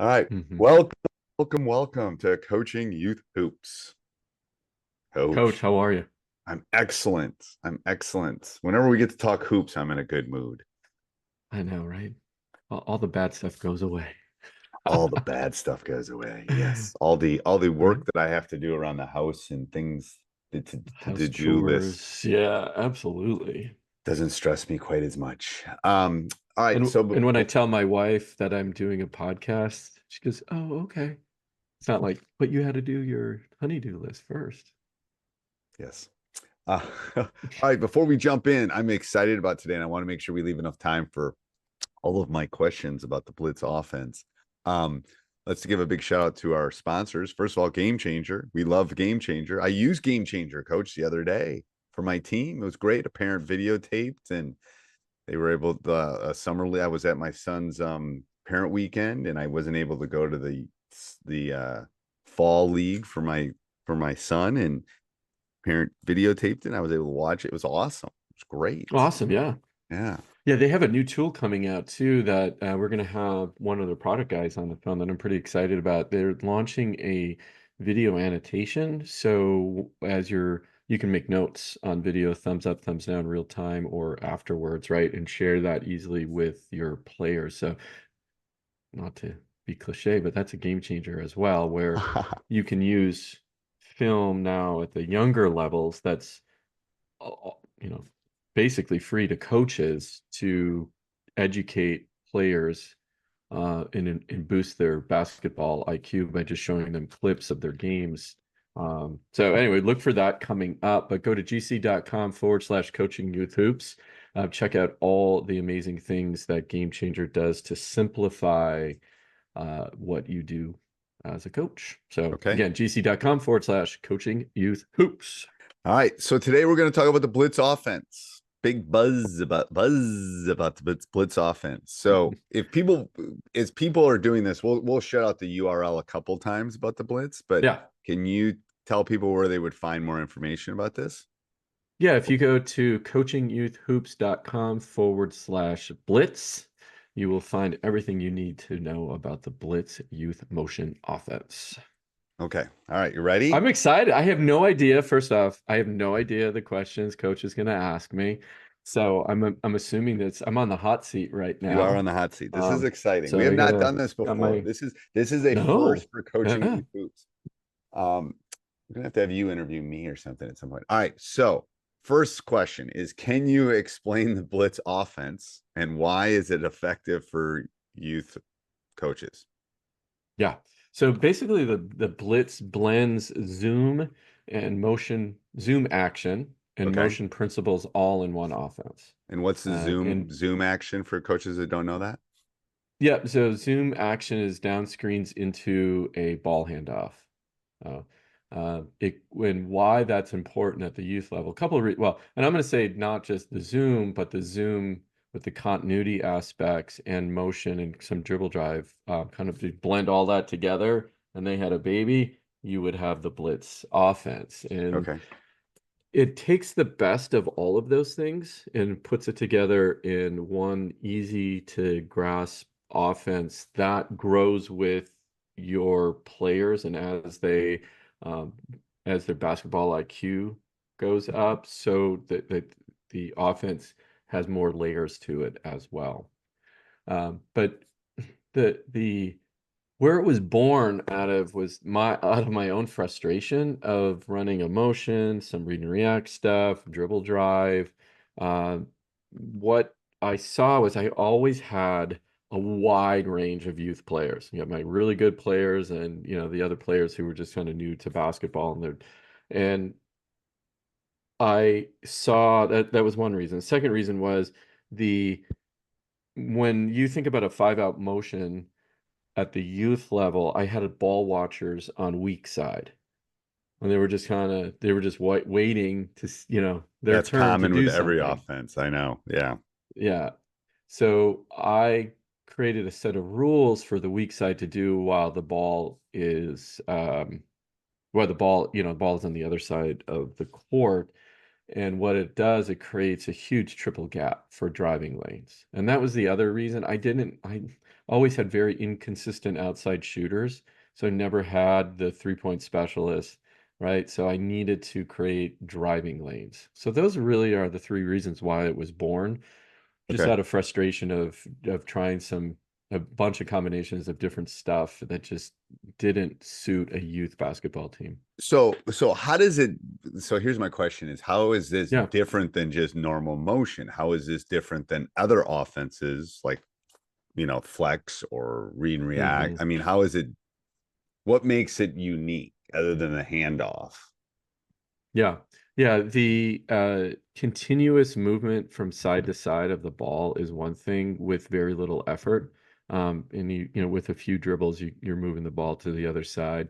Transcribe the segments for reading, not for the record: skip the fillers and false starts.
All right. Mhm. Welcome to Coaching Youth Hoops. Coach, Coach, how are you? I'm excellent. I'm excellent. Whenever we get to talk hoops, I'm in a good mood. I know, right? All the bad stuff goes away. All the bad stuff goes away. Yes. All the Right? work that I have to do around the house and things to House do list chores. Yeah, absolutely. doesn't stress me quite as much. All right. And So and when I tell my wife that I'm doing a podcast, she goes, "Oh, okay." It's not like, but you had to do your honeydew list first. yes. All right. Before we jump in, I'm excited about today, and I want to make sure we leave enough time for all of my questions about the Blitz offense. Um, let's give a big shout out to our sponsors. First of all, Game Changer. We love Game Changer. I used Game Changer, coach, the other day for my team. It was great. A parent videotaped, and they were able to I was at my son's parent weekend, and I wasn't able to go to the fall league for my son, and parent videotaped it. And I was able to watch it. It was awesome. It was great. Awesome, yeah. Yeah. Yeah, they have a new tool coming out too that we're going to have one of the product guys on the phone that I'm pretty excited about. They're launching a video annotation. So you can make notes on video, thumbs up, thumbs down, real time or afterwards, right? And share that easily with your players. So not to be cliche, but that's a game changer as well, where you can use film now at the younger levels. That's you know, basically free to coaches to educate players and boost their basketball IQ by just showing them clips of their games. So anyway, look for that coming up, but go to gc.com/coaching youth hoops. Check out all the amazing things that Game Changer does to simplify what you do as a coach. So Okay. again, gc.com/coaching youth hoops. All right. So today we're going to talk about the Blitz offense. Big buzz about the Blitz offense. So if people are doing this, we'll shout out the URL a couple times about the Blitz, but Yeah. can you tell people where they would find more information about this? Yeah, if you go to coachingyouthhoops.com/blitz, you will find everything you need to know about the Blitz Youth Motion Offense. Okay. All right. You ready? I'm excited. I have no idea. First off, I have no idea the questions coach is going to ask me. So I'm assuming that I'm on the hot seat right You are on now. the hot seat. This is exciting. We So have I not gotta done this got before. my This is a first no. for coaching Yeah. youth hoops. We're gonna have to have you interview me or something at some point. All right. So first question is, can you explain the blitz offense and why is it effective for youth coaches? Yeah. So basically the blitz blends zoom action and Okay. motion principles all in one offense. And what's the And zoom action for coaches that don't know that? yeah, so zoom action is down screens into a ball handoff. Uh, when why that's important at the youth level. A couple of well, and I'm going to say not just the zoom, but the zoom with the continuity aspects and motion and some dribble drive, kind of to blend all that together. And they had a baby, you would have the blitz offense, and Okay. it takes the best of all of those things and puts it together in one easy to grasp offense that grows with your players and um, as their basketball IQ goes up, so that the offense has more layers to it as well. But the where it was born out of was out of my own frustration of running a motion, some read and react stuff, dribble drive. Uh, what I saw was I always had a wide range of youth players. You got my really good players and the other players who were just kind of new to basketball and I saw that was one reason. The second reason was the when you think about a 5-out motion at the youth level, I had ball watchers on weak side. And they were just waiting to, their That's turn to common with do every something. offense. I know. Yeah. Yeah. So I created a set of rules for the weak side to do while the ball is, while the ball is on the other side of the court. And what it does, it creates a huge triple gap for driving lanes. And that was the other reason I always had very inconsistent outside shooters. So I never had the 3-point specialist, right? So I needed to create driving lanes. So those really are the three reasons why it was born, just Okay. out of frustration of trying a bunch of combinations of different stuff that just didn't suit a youth basketball team. So how does it, so here's my question is, how is this Yeah. different than just normal motion? How is this different than other offenses like, flex or read and react? Hmm. I mean, how is it, what makes it unique other than the handoff? Yeah. Yeah. The continuous movement from side to side of the ball is one thing with very little effort. And with a few dribbles, you're moving the ball to the other side.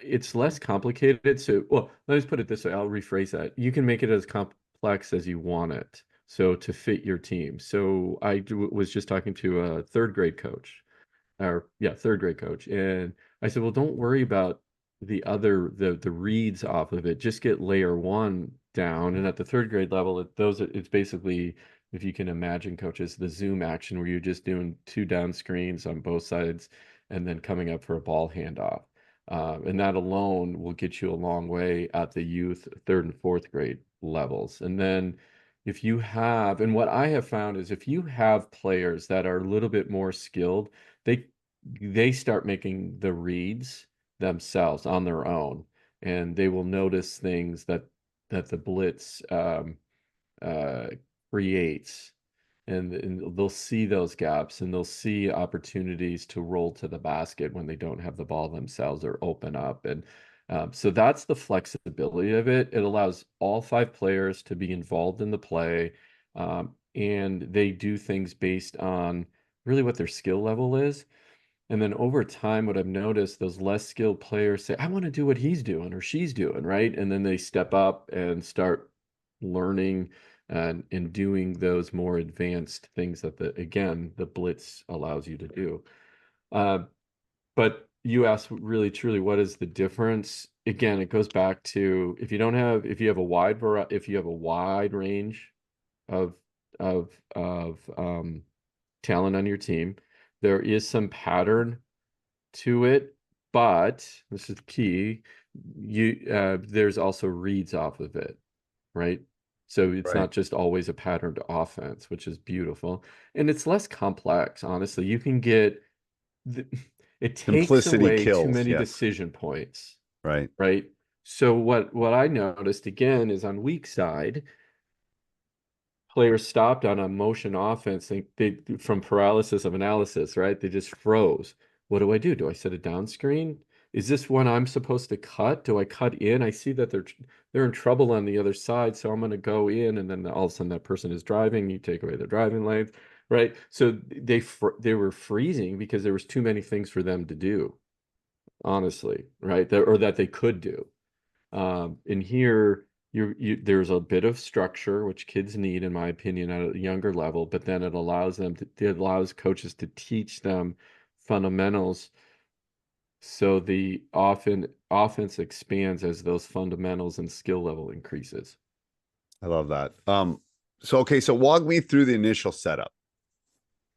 It's less complicated. So, well, let me put it this way. I'll rephrase that. You can make it as complex as you want it. So to fit your team. So was just talking to a third grade coach, or yeah, third grade coach. And I said, well, don't worry about the reads off of it. Just get layer one down. And at the third grade level, it's basically, if you can imagine, coaches, the zoom action where you're just doing two down screens on both sides and then coming up for a ball handoff. And that alone will get you a long way at the youth third and fourth grade levels. And then if you have, and what I have found is if you have players that are a little bit more skilled, they they start making the reads themselves on their own, and they will notice things that the blitz uh, creates, and they'll see those gaps and they'll see opportunities to roll to the basket when they don't have the ball themselves or open up. And so that's the flexibility of it. It allows all five players to be involved in the play, and they do things based on really what their skill level is. And then over time, what I've noticed, those less skilled players say, I want to do what he's doing or she's doing, right? And then they step up and start learning and doing those more advanced things that the blitz allows you to do. Uh, but you asked really truly, what is the difference? Again, it goes back to if you have if you have a wide range of of talent on your team, there is some pattern to it, but this is the key. There's also reads off of it, right? So it's Right. not just always a patterned offense, which is beautiful. And it's less complex, honestly. You can get the, it takes Simplicity away too kills. many Yes. decision points, Right. right? So what I noticed again is on weak side, players stopped on a motion offense they from paralysis of analysis, right? They just froze. What do I do? Do I set a down screen? Is this one I'm supposed to cut? Do I cut in? I see that they're in trouble on the other side, so I'm going to go in, and then all of a sudden that person is driving. You take away their driving lanes, right? So they were freezing because there was too many things for them to do, honestly, right? Or that they could do. In here, there's a bit of structure which kids need, in my opinion, at a younger level, but then it allows coaches to teach them fundamentals. So the offense expands as those fundamentals and skill level increases. I love that. So okay, so walk me through the initial setup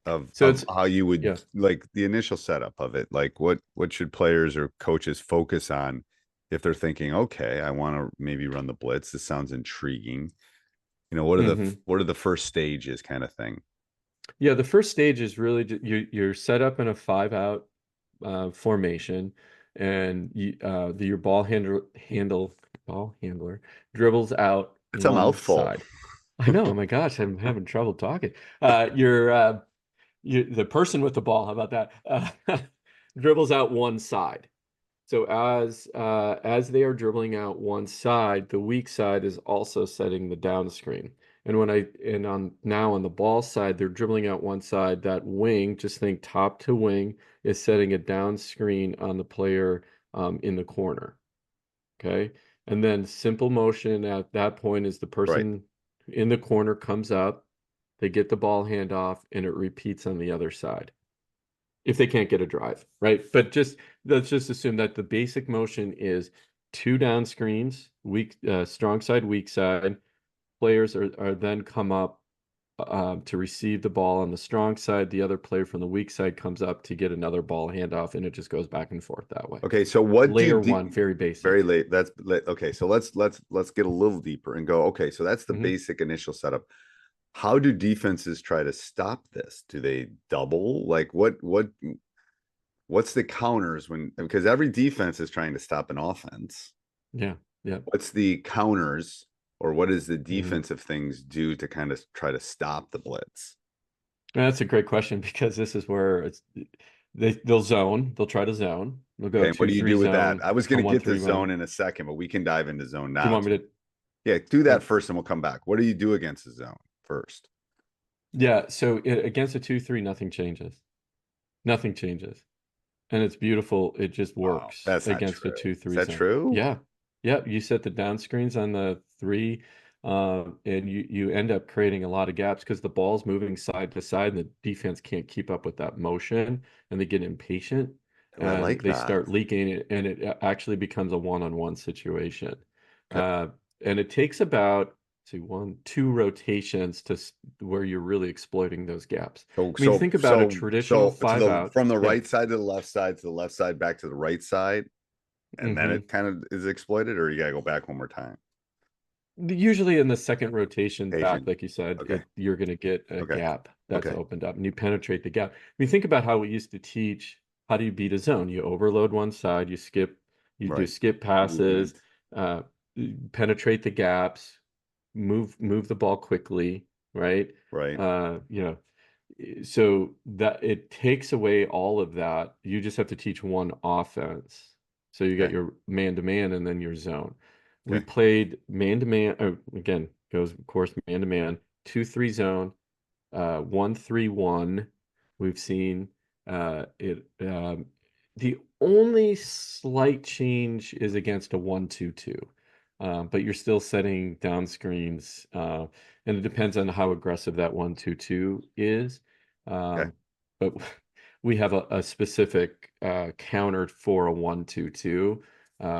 of So it's how you would, yeah. like, the initial setup of it. Like what should players or coaches focus on if they're thinking, okay, I want to maybe run the blitz. This sounds intriguing. Hmm. What are the first stages kind of thing? Yeah, the first stage is really you're set up in a five out formation, and your ball handler dribbles out It's a one mouthful. side. I know. Oh my gosh, I'm having trouble talking. The person with the ball. How about that? Dribbles out one side. So as they are dribbling out one side, the weak side is also setting the down screen. And on the ball side, they're dribbling out one side. That wing, just think top to wing, is setting a down screen on the player in the corner. Okay. And then simple motion at that point is the Right. person in the corner comes up, they get the ball handoff, and it repeats on the other side if they can't get a drive, right? But let's just assume that the basic motion is two down screens, strong side, weak side, players are then come up to receive the ball on the strong side. The other player from the weak side comes up to get another ball handoff, and it just goes back and forth that way. Okay, so what do Layer one, very very basic. late. Okay. So let's get a little deeper and go. Okay, so that's the Mhm. basic initial setup. How do defenses try to stop this? Do they double? Like what's the counters when because every defense is trying to stop an offense. Yeah, yeah. What's the counters or what does the Mhm. defensive things do to kind of try to stop the blitz? That's a great question because this is where they'll zone. They'll try to zone. They'll go Okay, what two do you three do with that? zone I was a going to one get to three one. zone in a second, but we can dive into zone Do you now. want me to? Yeah, do uh, that first and we'll come back. What do you do against the zone first? Yeah. So against a 2-3, nothing changes. Nothing changes, and it's beautiful. It just Wow, works that's not against a true. Is 2-3 that zone. true? Yeah, yeah. You set the down screens on the three, and you end up creating a lot of gaps because the ball's moving side to side, and the defense can't keep up with that motion, and they get impatient, Ooh, I and like they that. start leaking it, and it actually becomes a one-on-one situation. Okay. Uh, and it takes about say 1-2 rotations where you're really exploiting those gaps. So I mean, so think about a so traditional so to five the out. from the Yeah. right side to the left side to the left side back to the right side, and then Hmm. it kind of is exploited, or you gotta go back one more time. Usually in the second rotation back, Patient. like you said, Okay. you're going to get a Okay. gap that's Okay. opened up and you penetrate the gap. I mean, think about how we used to teach how do you beat a zone? You overload one side, you do Right. skip passes, Movement. uh, penetrate the gaps, move the ball quickly, right? Right. You know, so that it takes away all of that. You just have to teach one offense. So you got Okay. your man to man and then your zone. We Okay. played man to man. Again, goes of course man to man, 2-3 zone, 1-3-1. We've seen it. The only slight change is against a 1-2-2, but you're still setting down screens, and it depends on how aggressive that 1-2-2 is. Okay. Um, but we have a specific counter for a 1-2-2.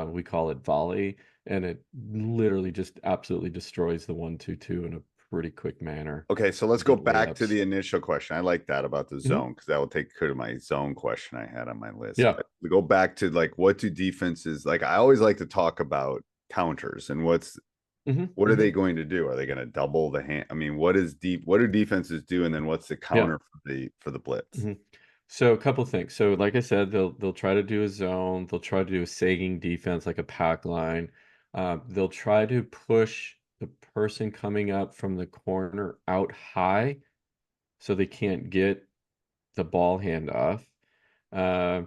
We call it volley, and it literally just absolutely destroys the 1-2-2 in a pretty quick manner. Okay, so let's The go back to layups. the initial question. I like that about the Mhm. zone because that will take care of my zone question I had on my list. Yeah. But we go back to like what do defenses like? I always like to talk about counters and Hmm. what are they Hmm. going to do? Are they going to double the hand? I mean, what do defenses do? And then what's the Yeah. counter for the blitz? Hmm. So a couple things. So like I said, they'll try to do a zone. They'll try to do a sagging defense like a pack line. They'll try to push the person coming up from the corner out high so they can't get the ball handoff. Uh,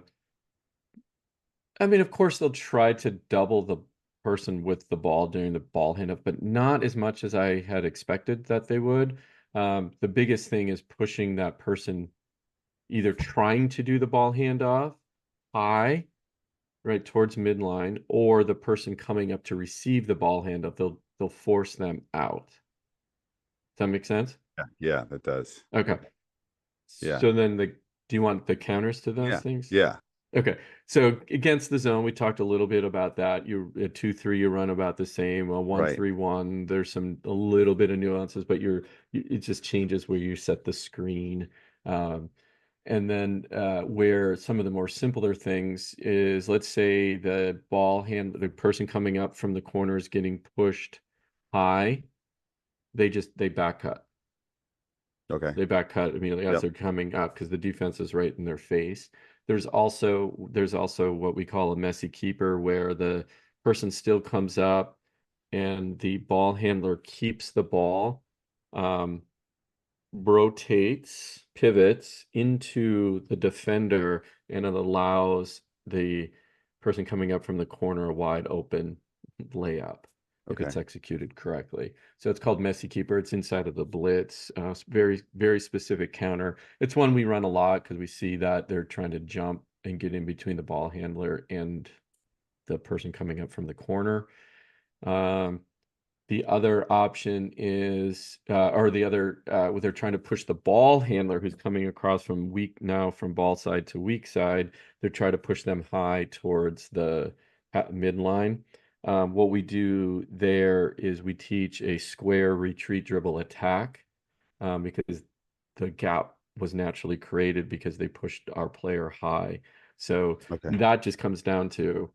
I mean, of course, they'll try to double the person with the ball during the ball handoff, but not as much as I had expected that they would. The biggest thing is pushing that person either trying to do the ball handoff high, right towards midline, or the person coming up to receive the ball handoff. They'll force them out. Does that make sense? Yeah, yeah, that does. Okay. Yeah, So then do you want the counters to those yeah, things? yeah. Okay. So against the zone, we talked a little bit about that. You at 2-3, you run about the same. A one Right. three one, there's a little bit of nuances, but it just changes where you set the screen. Um, and then where some of the more simpler things is, let's say the person coming up from the corner is getting pushed high, they back cut. Okay. They back cut immediately as Yep. they're coming up because the defense is right in their face. There's also what we call a messy keeper where the person still comes up and the ball handler keeps the ball, um, rotates, pivots into the defender, and it allows the person coming up from the corner a wide open layup if Okay. it's executed correctly. So it's called messy keeper. It's inside of the blitz. Very, very specific counter. It's one we run a lot because we see that they're trying to jump and get in between the ball handler and the person coming up from the corner. Um, the other option is, or the other, where they're trying to push the ball handler who's coming across from ball side to weak side. They're trying to push them high towards the midline. What we do there is we teach a square retreat dribble attack, because the gap was naturally created because they pushed our player high. So Okay. that just comes down to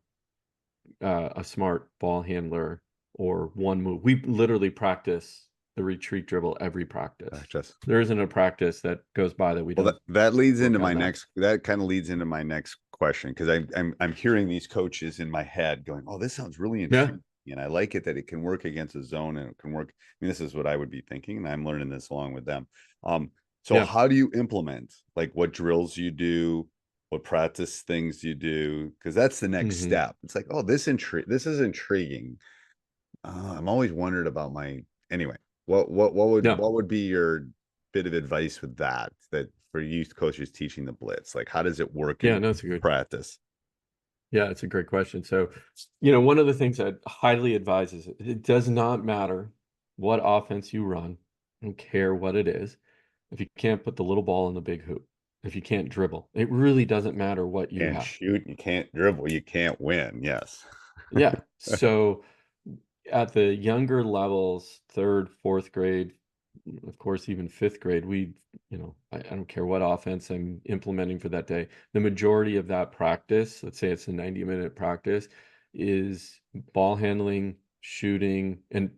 a smart ball handler or one move. We literally practice the retreat dribble every practice. Just There isn't a practice that goes by that we well, don't that leads into work my on that. next. That kind of leads into my next question because I'm hearing these coaches in my head going, "Oh, this sounds really Yeah, intriguing, and I like it that it can work against a zone and it can work." I mean, this is what I would be thinking, and I'm learning this along with them. So yeah. how do you implement like what drills you do, what practice things you do? Because that's the next Hmm. step. It's like, oh, this is intriguing. I'm always wondered about my anyway. Yeah, what would be your bit of advice with that for youth coaches teaching the blitz? Like, how does it work yeah, in no, it's a good. practice? Yeah, it's a great question. So, one of the things I highly advise is it does not matter what offense you run. I don't care what it is. If you can't put the little ball in the big hoop, if you can't dribble, it really doesn't matter what you And have. shoot, you can't dribble, you can't win. Yes. Yeah. So at the younger levels, third, fourth grade, of course, even fifth grade, I don't care what offense I'm implementing for that day. The majority of that practice, let's say it's a 90-minute practice, is ball handling, shooting, and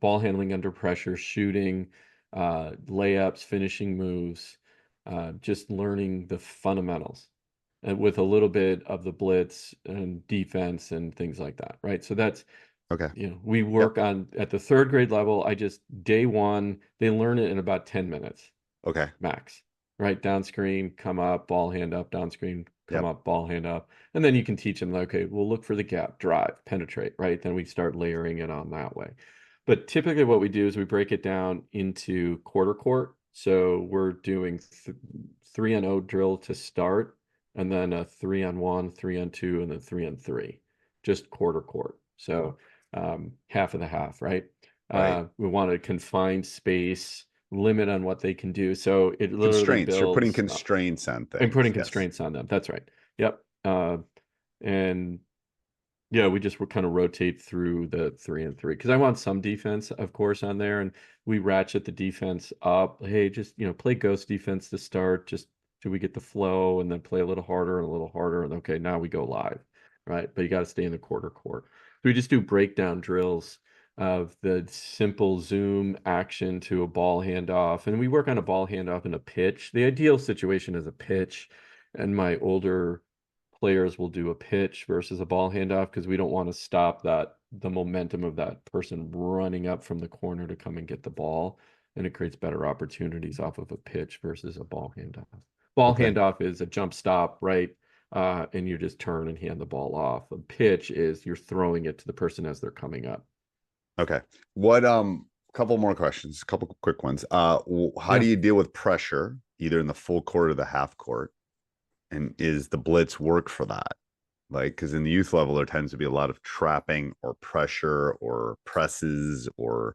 ball handling under pressure, shooting, layups, finishing moves, just learning the fundamentals, and with a little bit of the blitz and defense and things like that, right? So that's Okay. we Yep. work on at the third grade level. I just day one, they learn it in about 10 minutes Okay. max, right? Down screen, come up, ball hand up, down screen, come Yep. up, ball hand up. And then you can teach them, okay, we'll look for the gap, drive, penetrate, right? Then we start layering it on that way. But typically what we do is we break it down into quarter court. So we're doing 3-on-0 drill to start, and then a 3-on-1, 3-on-2, and then 3-on-3, just quarter court. So half of the half, right? Right. We want to confine space, limit on what they can do. So it literally Constraints. You're putting builds constraints on and things. putting Yes. constraints on them. That's right. Yep. And yeah, we just would kind of rotate through the 3-on-3 because I want some defense, of course, on there, and we ratchet the defense up. Hey, just play ghost defense to start, just till we get the flow, and then play a little harder and a little harder, and okay, now we go live, right? But you got to stay in the quarter court. So we just do breakdown drills of the simple zoom action to a ball handoff, and we work on a ball handoff and a pitch. The ideal situation is a pitch, and my older players will do a pitch versus a ball handoff because we don't want to stop the momentum of that person running up from the corner to come and get the ball, and it creates better opportunities off of a pitch versus a ball handoff. Ball Okay. handoff is a jump stop, right? And you just turn and hand the ball off. A pitch is you're throwing it to the person as they're coming up. Okay. Couple more questions, a couple quick ones. How do Yeah. you deal with pressure, either in the full court or the half court? And is the blitz work for that? Like, because in the youth level, there tends to be a lot of trapping or pressure or presses or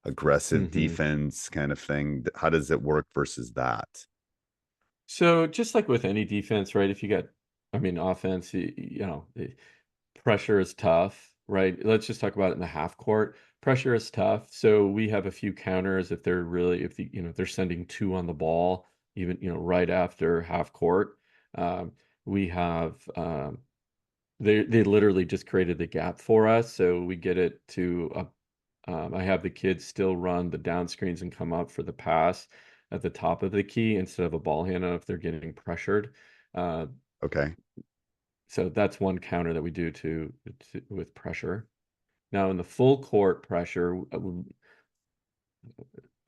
aggressive Hmm. defense kind of thing. How does it work versus that? So just like with any defense, right? If you got, I mean, offense, pressure is tough, right? Let's just talk about it in the half court. Pressure is tough. So we have a few counters if they're really, if the, they're sending two on the ball, even, right after half court. Um, we have, they literally just created the gap for us. So we get it to, I have the kids still run the down screens and come up for the pass at the top of the key instead of a ball handoff if they're getting pressured. Uh, Okay. so that's one counter that we do with pressure. Now in the full court pressure,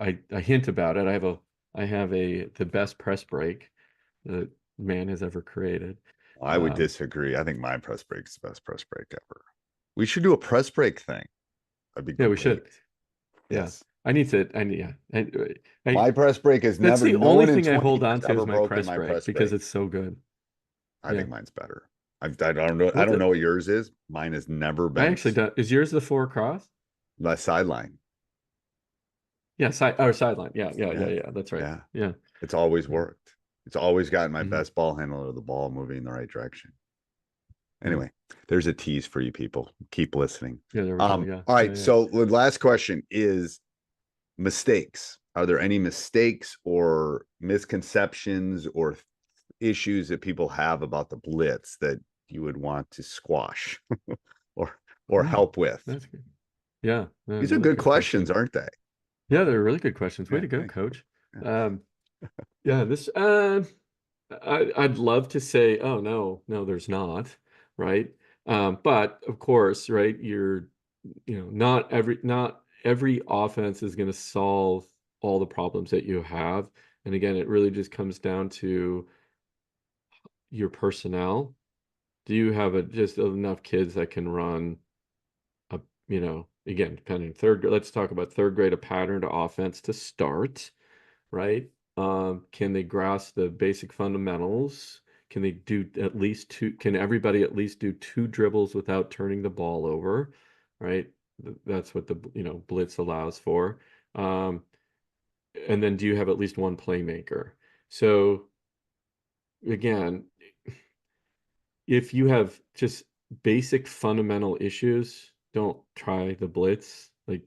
I hint about it. I have the best press break that man has ever created. I would Um, disagree. I think my press break is the best press break ever. We should do a press break thing. That'd be yeah, we great. should. Yeah, Yes. I need to. I need. Yeah, My press break is that's never, the no only one in thing I 20 hold years on to is ever my broken press my break press because break. it's so good. I Yeah. think mine's better. I don't know. I What's don't know it? what yours is. Mine has never I been actually don't. Is yours the four across? the sideline. Yeah, sideline. Yeah, yeah, yeah, Yeah. yeah. That's right. Yeah. Yeah. It's always worked. It's always gotten my Hmm. best ball handler of the ball moving in the right direction. Anyway, there's a tease for you people. Keep listening. Yeah, there we go. Yeah. All right. Yeah. So the last question is mistakes. Are there any mistakes or misconceptions or issues that people have about the Blitz that you would want to squash or Oh, help with? that's good. Yeah. These are Another good good question. questions, aren't they? Yeah, they're really good questions. Way Yeah, to go, thank you. coach. Yeah. Yeah, this I'd love to say, oh no, there's not, right? But of course, right, not every offense is going to solve all the problems that you have. And again, it really just comes down to your personnel. Do you have just enough kids that can run a, again, depending third grade, let's talk about third grade, a pattern to offense to start, right? Can they grasp the basic fundamentals? Can they do at least two? Can everybody at least do two dribbles without turning the ball over, right? That's what the blitz allows for. Um, and then do you have at least one playmaker? So again, if you have just basic fundamental issues, don't try the blitz. Like,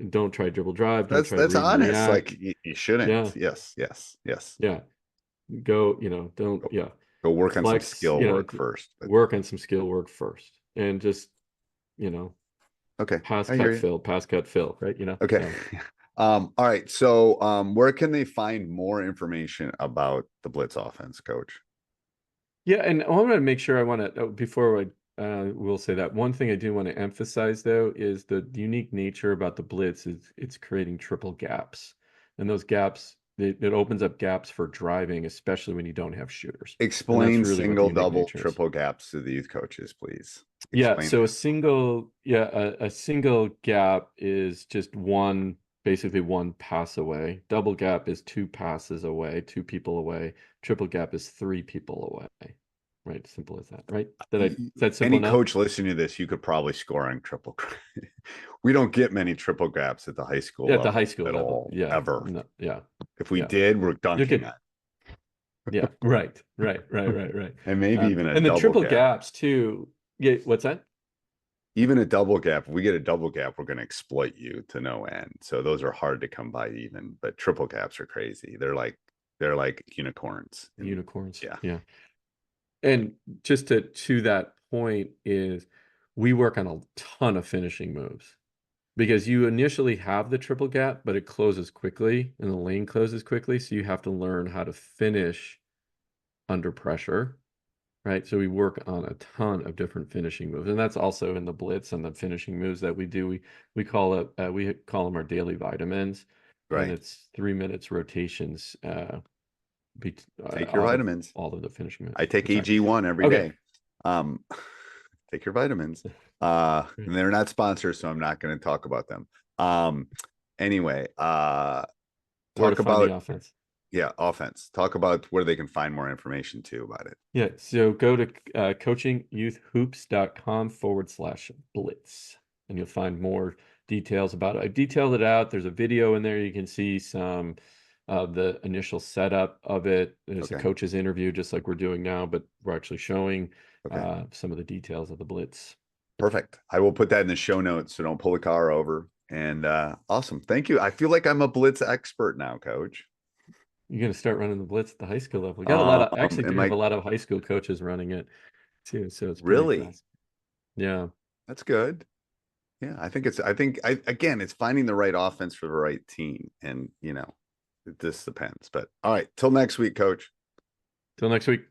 don't try dribble drive. Don't try That's read and honest. Like react. you shouldn't. Yeah, Yes, yes, yes. yeah. Go, don't, Go, yeah. go work on some Flex, skill work first. But work on some skill work first, and just, you know, okay, pass, I hear cut, you. fill, pass, cut, fill, right? Okay. So. All right. So where can they find more information about the Blitz offense, coach? Yeah, and I want to make sure before we'll say that one thing I do want to emphasize though is the unique nature about the blitz is it's creating triple gaps, and those gaps it opens up gaps for driving, especially when you don't have shooters, and that's Explain really what the single, unique double, nature is. triple gaps to the youth coaches, please. Yeah, Explain so that. a single gap is just basically one pass away. Double gap is two passes away, two people away. Triple gap is three people away. Right, simple as that, right? Is that simple Any enough? coach listening to this, you could probably score on triple. We don't get many triple gaps at the high school At the high level school at level, all, yeah, ever. no, yeah, If we yeah. did, we're You dunking could, on. yeah, right. And maybe even a And the double triple gap. gaps too. Yeah, what's that? Even a double gap, if we get a double gap, we're going to exploit you to no end. So those are hard to come by even, but triple gaps are crazy. They're like unicorns. And Unicorns, yeah. yeah. And just to that point is we work on a ton of finishing moves because you initially have the triple gap, but it closes quickly and the lane closes quickly. So you have to learn how to finish under pressure, right? So we work on a ton of different finishing moves, and that's also in the blitz and the finishing moves that we do. We call them our daily vitamins, and Right. it's 3 minutes rotations Take your out of vitamins. all of the finishing moves. I take Sorry. AG1 every Okay. day. Um, take your vitamins. Great. And they're not sponsors, so I'm not going to talk about them. Anyway, Where to talk find the about offense? yeah, offense. Talk about where they can find more information too about it. Yeah, so go to coachingyouthhoops.com/blitz, and you'll find more details about it. I detailed it out. There's a video in there. You can see some of the initial setup of it. There's a Okay. coach's interview, just like we're doing now, but we're actually showing Okay. some of the details of the blitz. Perfect. I will put that in the show notes so don't pull the car over. And awesome. Thank you. I feel like I'm a blitz expert now, coach. You're going to start running the blitz at the high school level. We got a lot of, actually do Am have a I lot of high school coaches running it too, so it's pretty really? fast. Yeah. That's good. Yeah, again, it's finding the right offense for the right team. And it just depends. But all right, till next week, coach. Till next week.